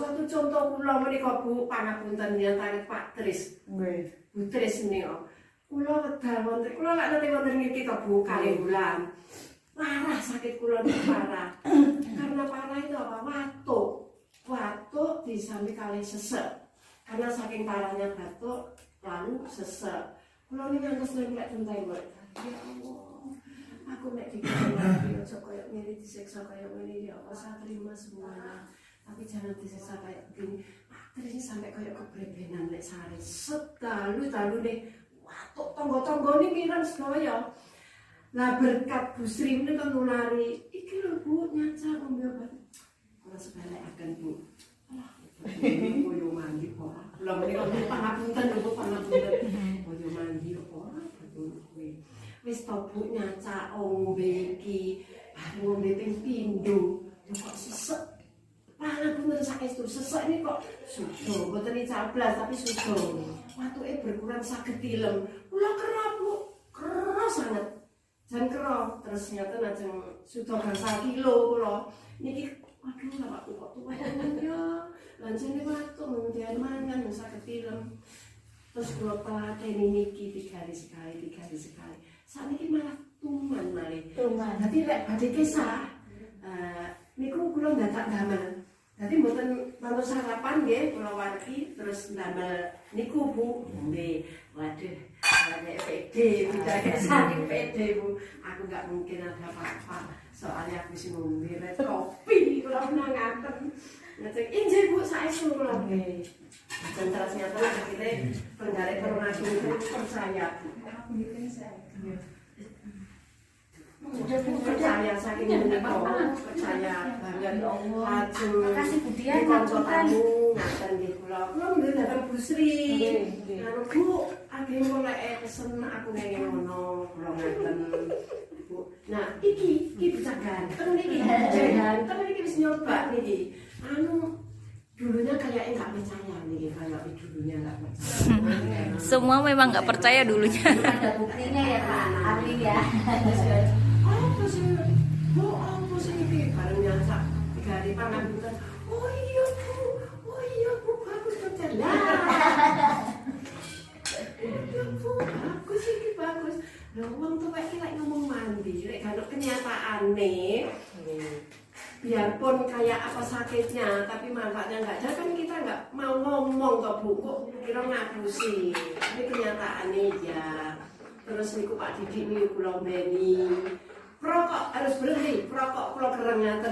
satu contoh kula menika Bu pangapunten nyantane Pak Tris. Nggih. Bu Tris menika. Kula wedal wonten, kula lak nate wonten niki to Bu kalih bulan. Parah sakit kula niku parah. Karena parah itu apa? Watuk disami kalih sesek. Karena saking parahnya batuk lalu sesek. Kula niki ngantos lek tentai kok. Ya Allah. Aku nek dikira lagi ojo koyo ngene disiksa koyo ngene ya Allah saya terima semuanya. Tapi jangan disiksa kayak begini. Terus sampai koyo kebrebenan nek sare. Setalu deh watuk tangga-tangga niki kan sedaya. Lah berkat Bu Sri menika nulari. Iki lho Bu nyanca ngombe obat. Kula sebalekaken Bu. Alah, koyo mandi kok. Kula menika pangapunten lho Bu pangapunten. Koyo mandi kok ora betul kuwi. Wis to Bu nyanca ombe iki. Bareng ngombe ping pindho. Kok sesek. Pangapunten saestu sesek ini kok sudo, mboten dicablas tapi sudo. Watuke berkurang saged tilem. Kula kero Bu, kero sanget. Jan kero terus nyata lajeng sudah gangsal kilo kula. Niki aduh awakku kok tuwek ya. Lan jane watuk mung mangan saged tilem. Terus kula pelateni niki 3 hari sekali. Sakniki malah tuman malih. Dadi lek badhe kesah niku kula dadak damel. Dadi mboten manut sarapan nggih kula wargi terus ndamel niku Bu. Nggih. Waduh, banyak PD, udah saking PD Bu. Aku nggak mungkin ada apa-apa. Soalnya aku sih ngombe kopi, kalau nangaken. Ngecek injil Bu, saya suruh lagi. Dan terus nyata akhirnya penggarek corona itu percaya. Percaya saking menikah, percaya banget. Laju, Makasih Bu Dian, kamu ngaten di pulau. Pulau udah datang Bu Sri. Lalu Bu, akhirnya mulai pesen aku ngene ngono, pulau ngaten. Bu, nah iki bisa ganteng niki, ganteng niki bisa nyoba niki. Dulunya kayak enggak percaya nih, kayak dulunya enggak percaya. Semua memang nggak percaya dulunya. Ada buktinya ya Pak Arli ya. Apa sih? Bu, apa sih ini? Bareng nyansak 3 hari pangapunten. Oh iya Bu, bagus dokter. Iya Bu, bagus ini bagus. Lah wong tuwek iki lek ngomong mandi, lek kalau kenyataane biarpun kayak apa sakitnya, tapi manfaatnya nggak ada kan kita nggak mau ngomong ke Bu, kok kira ngapusi. Ini kenyataannya ya. Terus niku Pak Didik niku kula mbeni. Perokok harus berhenti, perokok kula kereng ngaten.